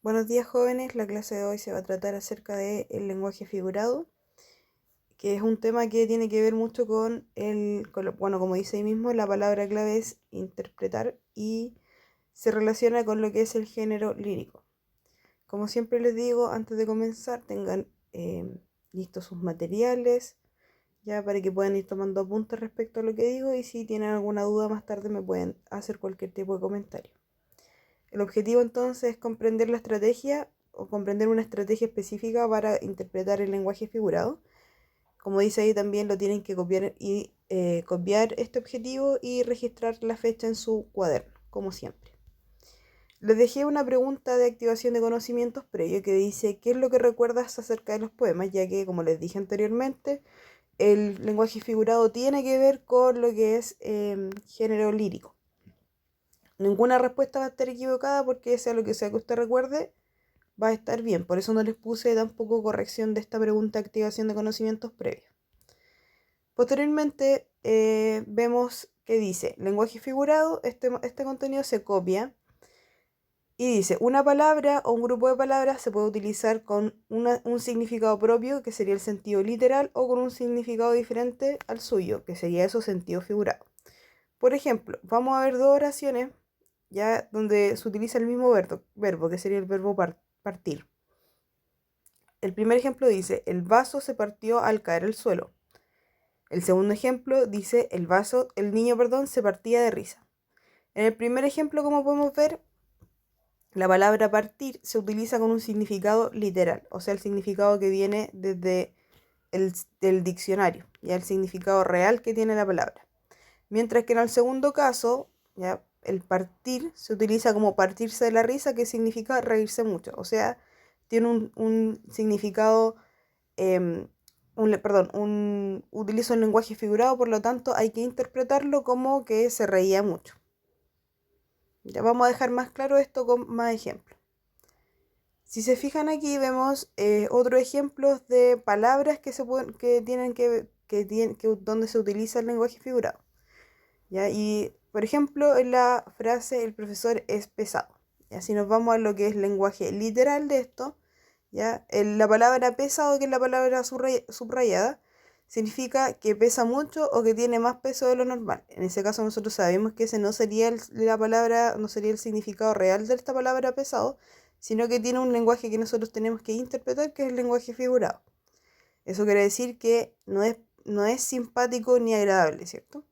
Buenos días, jóvenes. La clase de hoy se va a tratar acerca del lenguaje figurado, que es un tema que tiene que ver mucho bueno, como dice ahí mismo, la palabra clave es interpretar y se relaciona con lo que es el género lírico. Como siempre les digo, antes de comenzar, tengan listos sus materiales, ya para que puedan ir tomando apuntes respecto a lo que digo, y si tienen alguna duda más tarde me pueden hacer cualquier tipo de comentario. El objetivo entonces es comprender la estrategia o comprender una estrategia específica para interpretar el lenguaje figurado. Como dice ahí, también lo tienen que copiar y copiar este objetivo y registrar la fecha en su cuaderno, como siempre. Les dejé una pregunta de activación de conocimientos previo que dice: ¿qué es lo que recuerdas acerca de los poemas? Ya que, como les dije anteriormente, el lenguaje figurado tiene que ver con lo que es género lírico. Ninguna respuesta va a estar equivocada porque sea lo que sea que usted recuerde, va a estar bien. Por eso no les puse tampoco corrección de esta pregunta de activación de conocimientos previos. Posteriormente vemos que dice lenguaje figurado. Este contenido se copia y dice: una palabra o un grupo de palabras se puede utilizar con un significado propio, que sería el sentido literal, o con un significado diferente al suyo, que sería eso, sentido figurado. Por ejemplo, vamos a ver dos oraciones ya donde se utiliza el mismo verbo, que sería el verbo partir. El primer ejemplo dice: el vaso se partió al caer al suelo. El segundo ejemplo dice: el niño, se partía de risa. En el primer ejemplo, como podemos ver, la palabra partir se utiliza con un significado literal, o sea, el significado que viene desde el diccionario, ya el significado real que tiene la palabra. Mientras que en el segundo caso, ya el partir se utiliza como partirse de la risa, que significa reírse mucho, o sea, tiene un significado utiliza un lenguaje figurado, por lo tanto hay que interpretarlo como que se reía mucho. Ya vamos a dejar más claro esto con más ejemplos. Si se fijan aquí vemos otros ejemplos de palabras donde se utiliza el lenguaje figurado. ¿Ya? Y por ejemplo en la frase el profesor es pesado. ¿Ya? Si nos vamos a lo que es lenguaje literal de esto, ¿ya? La palabra pesado, que es la palabra subrayada, significa que pesa mucho o que tiene más peso de lo normal. En ese caso nosotros sabemos que ese no sería no sería el significado real de esta palabra pesado, sino que tiene un lenguaje que nosotros tenemos que interpretar, que es el lenguaje figurado. Eso quiere decir que no es simpático ni agradable, ¿cierto?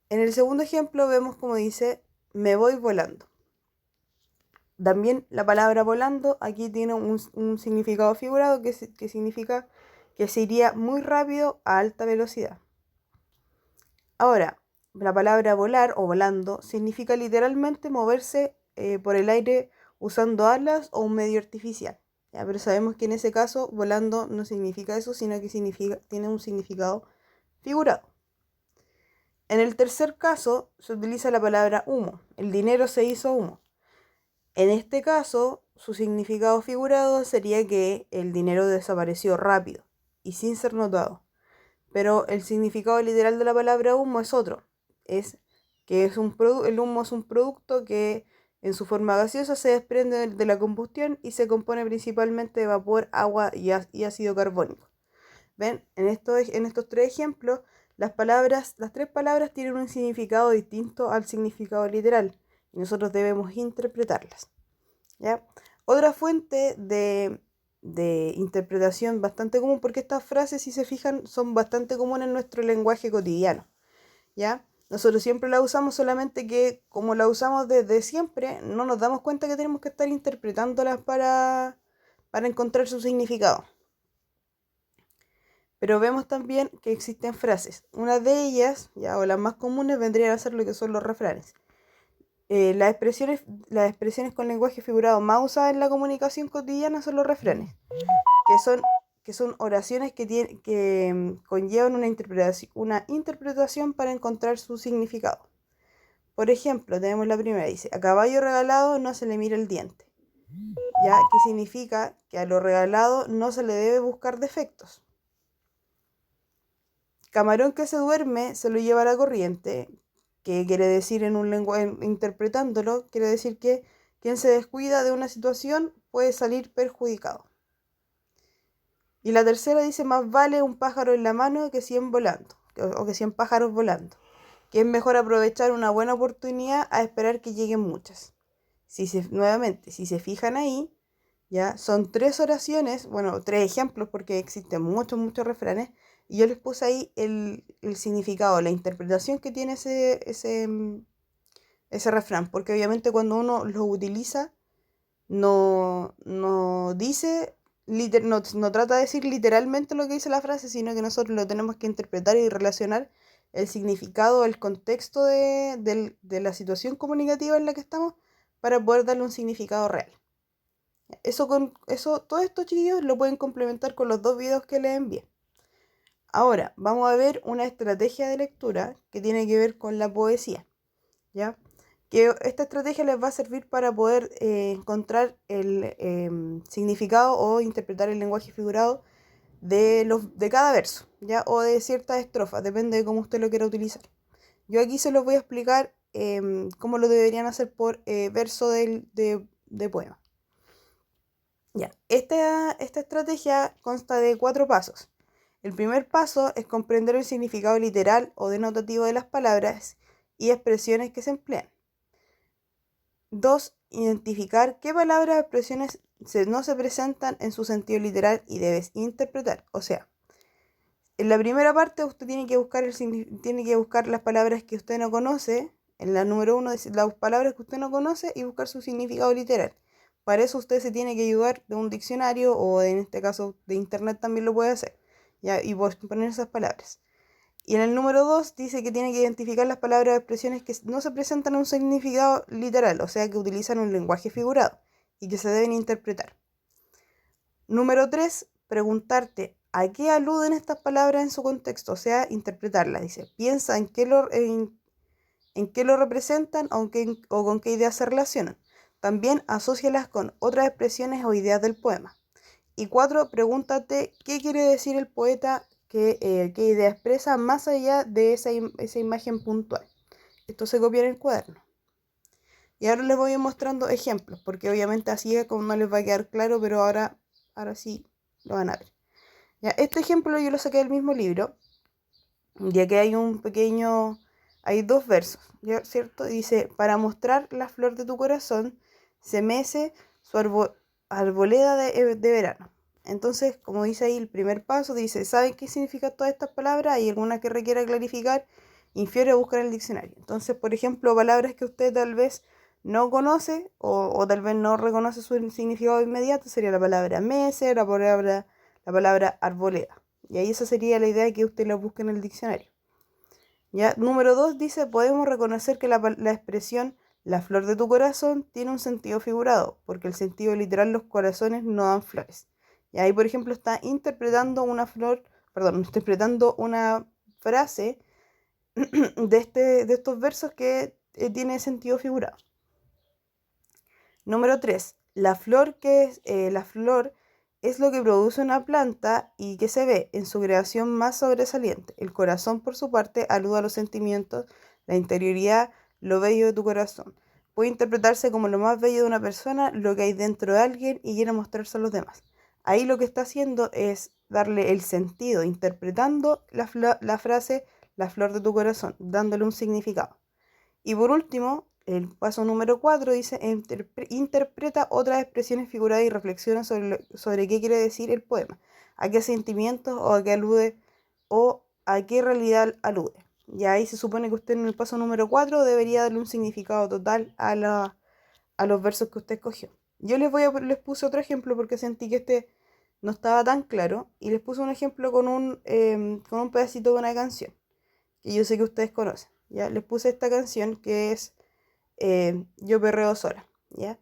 En el segundo ejemplo vemos como dice: me voy volando. También la palabra volando aquí tiene un significado figurado que significa que se iría muy rápido a alta velocidad. Ahora, la palabra volar o volando significa literalmente moverse por el aire usando alas o un medio artificial. ¿Ya? Pero sabemos que en ese caso volando no significa eso, sino que tiene un significado figurado. En el tercer caso se utiliza la palabra humo. El dinero se hizo humo. En este caso, su significado figurado sería que el dinero desapareció rápido y sin ser notado. Pero el significado literal de la palabra humo es otro. Es que el humo es un producto que en su forma gaseosa se desprende de la combustión y se compone principalmente de vapor, agua y ácido carbónico. ¿Ven? En estos tres ejemplos, las tres palabras tienen un significado distinto al significado literal y nosotros debemos interpretarlas. ¿Ya? Otra fuente de interpretación bastante común, porque estas frases, si se fijan, son bastante comunes en nuestro lenguaje cotidiano. ¿Ya? Nosotros siempre la usamos, solamente que como la usamos desde siempre, no nos damos cuenta que tenemos que estar interpretándolas para encontrar su significado. Pero vemos también que existen frases. Una de ellas, ya, o las más comunes, vendrían a ser lo que son los refranes. Las expresiones con lenguaje figurado más usadas en la comunicación cotidiana son los refranes, que son oraciones que conllevan una interpretación para encontrar su significado. Por ejemplo, tenemos la primera, dice: a caballo regalado no se le mira el diente. ¿Ya? Que significa que a lo regalado no se le debe buscar defectos. Camarón que se duerme se lo lleva la corriente, que quiere decir interpretándolo, quiere decir que Quien se descuida de una situación puede salir perjudicado. Y la tercera dice, más vale un pájaro en la mano que 100 volando, o que 100 pájaros volando. Que es mejor aprovechar una buena oportunidad a esperar que lleguen muchas. Nuevamente, si se fijan ahí, ya son 3 oraciones, bueno, 3 ejemplos porque existen muchos refranes, y yo les puse ahí el significado, la interpretación que tiene ese refrán, porque obviamente cuando uno lo utiliza, no dice, no trata de decir literalmente lo que dice la frase, sino que nosotros lo tenemos que interpretar y relacionar el significado, el contexto de la situación comunicativa en la que estamos para poder darle un significado real. Todo esto, chiquillos, lo pueden complementar con los 2 videos que les envié. Ahora, vamos a ver una estrategia de lectura que tiene que ver con la poesía, ¿ya? Que esta estrategia les va a servir para poder encontrar el significado o interpretar el lenguaje figurado de cada verso, ¿ya? O de ciertas estrofas, depende de cómo usted lo quiera utilizar. Yo aquí se los voy a explicar cómo lo deberían hacer por verso de poema. Ya, esta estrategia consta de 4 pasos. El primer paso es comprender el significado literal o denotativo de las palabras y expresiones que se emplean. 2. Identificar qué palabras o expresiones no se presentan en su sentido literal y debes interpretar. O sea, en la primera parte usted tiene que buscar las palabras que usted no conoce. En la número 1, las palabras que usted no conoce y buscar su significado literal. Para eso usted se tiene que ayudar de un diccionario o en este caso de internet también lo puede hacer, ¿ya? Y poner esas palabras. Y en el número 2 dice que tiene que identificar las palabras o expresiones que no se presentan en un significado literal, o sea que utilizan un lenguaje figurado y que se deben interpretar. Número 3, preguntarte a qué aluden estas palabras en su contexto, o sea, interpretarlas. Dice, piensa en qué lo representan o con qué ideas se relacionan. También asócialas con otras expresiones o ideas del poema. Y 4, pregúntate qué quiere decir el poeta, qué idea expresa más allá de esa imagen puntual. Esto se copia en el cuaderno. Y ahora les voy a ir mostrando ejemplos, porque obviamente así es como no les va a quedar claro, pero ahora sí lo van a ver. Ya, este ejemplo yo lo saqué del mismo libro, ya que hay 2 versos, ¿cierto? Dice, para mostrar la flor de tu corazón, se mece su arboleda de verano. Entonces, como dice ahí el primer paso, dice, ¿saben qué significan todas estas palabras? Hay alguna que requiera clarificar, infiere o buscar en el diccionario. Entonces, por ejemplo, palabras que usted tal vez no conoce o tal vez no reconoce su significado inmediato, sería la palabra mece, la palabra arboleda. Y ahí esa sería la idea de que usted la busque en el diccionario. ¿Ya? Número 2 dice, podemos reconocer que la expresión la flor de tu corazón tiene un sentido figurado, porque el sentido literal los corazones no dan flores. Y ahí, por ejemplo, está interpretando una frase de estos versos que tiene sentido figurado. Número 3. La flor es lo que produce una planta y que se ve en su creación más sobresaliente. El corazón, por su parte, alude a los sentimientos, la interioridad, lo bello de tu corazón. Puede interpretarse como lo más bello de una persona, lo que hay dentro de alguien y quiere mostrarse a los demás. Ahí lo que está haciendo es darle el sentido, interpretando la frase la flor de tu corazón, dándole un significado. Y por último, el paso número 4 dice, interpreta otras expresiones figuradas y reflexiona sobre qué quiere decir el poema, a qué sentimientos o a qué alude o a qué realidad alude. Y ahí se supone que usted en el paso número 4 debería darle un significado total a los versos que usted escogió. Yo les puse otro ejemplo porque sentí que este no estaba tan claro y les puse un ejemplo con un pedacito de una canción que yo sé que ustedes conocen. ¿Ya? Les puse esta canción que es Yo perreo sola, ¿ya?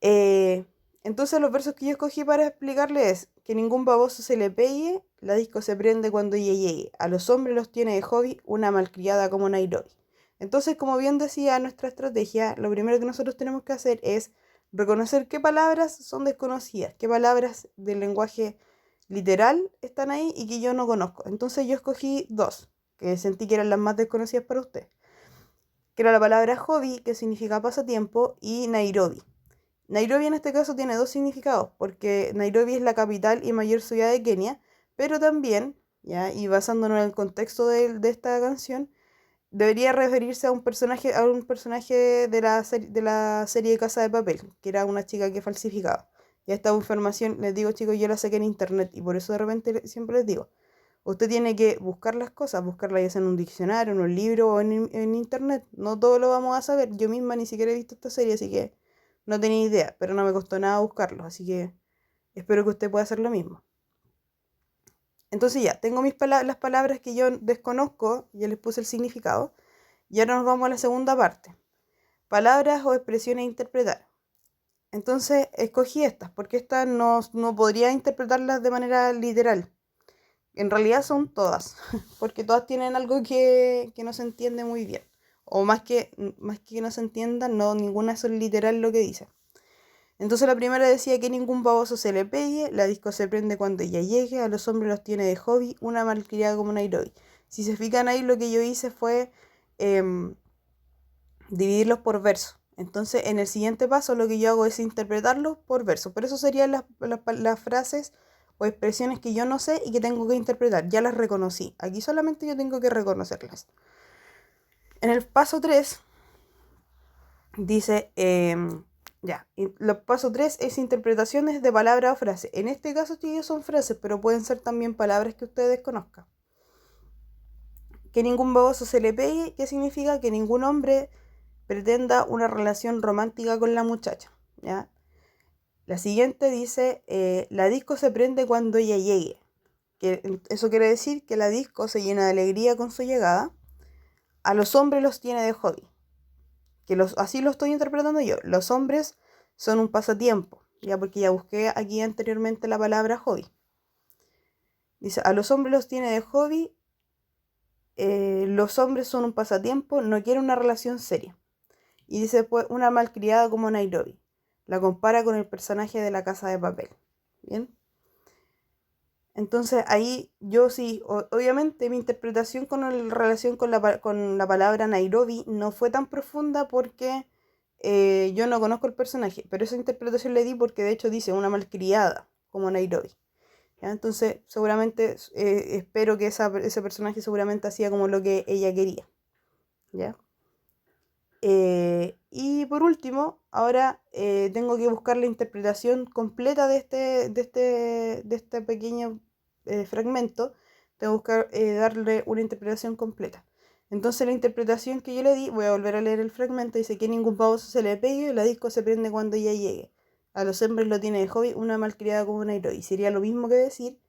Entonces los versos que yo escogí para explicarles es que ningún baboso se le pegue, la disco se prende cuando ella llegue, a los hombres los tiene de hobby una malcriada como Nairobi. Entonces, como bien decía nuestra estrategia, lo primero que nosotros tenemos que hacer es reconocer qué palabras son desconocidas, qué palabras del lenguaje literal están ahí y que yo no conozco. Entonces yo escogí 2, que sentí que eran las más desconocidas para usted. que era la palabra hobby, que significa pasatiempo, y Nairobi. Nairobi en este caso tiene dos significados, porque Nairobi es la capital y mayor ciudad de Kenia, pero también, ¿ya? Y basándonos en el contexto de esta canción, debería referirse a un personaje de la serie Casa de Papel, que era una chica que falsificaba. Y esta información, les digo chicos, yo la saqué en internet y por eso de repente siempre les digo, usted tiene que buscar las cosas, buscarlas ya sea en un diccionario, en un libro o en internet. No todo lo vamos a saber. Yo misma ni siquiera he visto esta serie, así que no tenía idea, pero no me costó nada buscarlo, así que espero que usted pueda hacer lo mismo. Entonces ya, tengo las palabras que yo desconozco, ya les puse el significado, y ahora nos vamos a la segunda parte. Palabras o expresiones a interpretar. Entonces escogí estas, porque estas no podría interpretarlas de manera literal. En realidad son todas, porque todas tienen algo que no se entiende muy bien. O más que no se entienda, no, ninguna es literal lo que dice. Entonces la primera decía que ningún baboso se le pegue, la disco se prende cuando ella llegue, a los hombres los tiene de hobby, una malcriada como Nairobi. Si se fijan ahí, lo que yo hice fue dividirlos por verso. Entonces en el siguiente paso lo que yo hago es interpretarlos por verso. Pero eso serían las frases o expresiones que yo no sé y que tengo que interpretar. Ya las reconocí. Aquí solamente yo tengo que reconocerlas. En el paso 3 dice... ya, el paso 3 es interpretaciones de palabra o frase. En este caso, chicos, son frases, pero pueden ser también palabras que ustedes conozcan. Que ningún baboso se le pegue, que significa que ningún hombre pretenda una relación romántica con la muchacha. ¿Ya? La siguiente dice, la disco se prende cuando ella llegue. Que eso quiere decir que la disco se llena de alegría con su llegada. A los hombres los tiene de hobby. Así lo estoy interpretando yo. Los hombres son un pasatiempo, ya porque ya busqué aquí anteriormente la palabra hobby. Dice, a los hombres los tiene de hobby, los hombres son un pasatiempo, no quiere una relación seria. Y dice pues una malcriada como Nairobi. La compara con el personaje de La Casa de Papel. ¿Bien? Entonces ahí yo sí, obviamente mi interpretación con relación con la palabra Nairobi no fue tan profunda porque yo no conozco el personaje, pero esa interpretación le di porque de hecho dice una malcriada como Nairobi. ¿Ya? Entonces seguramente espero que ese personaje seguramente hacía como lo que ella quería. ¿Ya? Y por último, ahora tengo que buscar la interpretación completa de este pequeño fragmento. Tengo que buscar darle una interpretación completa. Entonces la interpretación que yo le di, voy a volver a leer el fragmento, dice que ningún baboso se le pegue, la disco se prende cuando ella llegue. A los hombres lo tiene de hobby, una malcriada como una héroe. Sería lo mismo que decir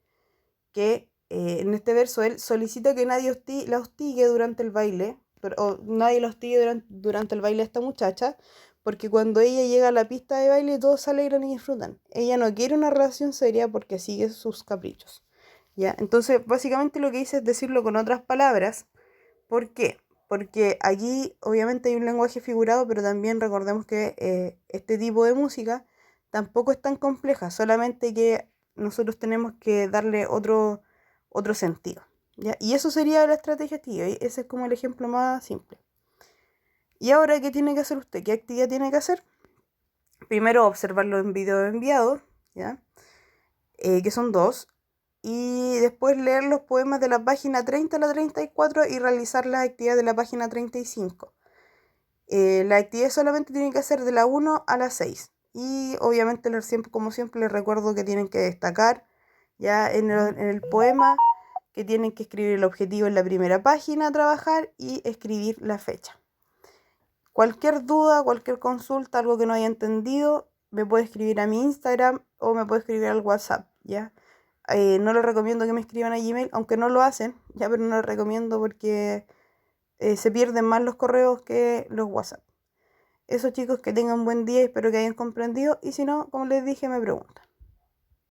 que en este verso él solicita que nadie la hostigue durante el baile, o nadie la hostigue durante el baile a esta muchacha, porque cuando ella llega a la pista de baile todos se alegran y disfrutan. Ella no quiere una relación seria porque sigue sus caprichos. ¿Ya? Entonces, básicamente lo que hice es decirlo con otras palabras. ¿Por qué? Porque aquí obviamente hay un lenguaje figurado, pero también recordemos que este tipo de música tampoco es tan compleja, solamente que nosotros tenemos que darle otro sentido. ¿Ya? Y eso sería la estrategia activa, y ese es como el ejemplo más simple. ¿Y ahora qué tiene que hacer usted? ¿Qué actividad tiene que hacer? Primero observarlo en video enviado, ¿ya? Que son dos, y después leer los poemas de la página 30 a la 34 y realizar las actividades de la página 35. La actividad solamente tienen que hacer de la 1 a la 6. Y obviamente, como siempre, les recuerdo que tienen que destacar ya en el poema, que tienen que escribir el objetivo en la primera página a trabajar y escribir la fecha. Cualquier duda, cualquier consulta, algo que no haya entendido, me puede escribir a mi Instagram o me puede escribir al WhatsApp, ¿ya? No les recomiendo que me escriban a Gmail, aunque no lo hacen, ya, pero no les recomiendo porque se pierden más los correos que los WhatsApp. Eso chicos, que tengan buen día, espero que hayan comprendido y si no, como les dije, me preguntan.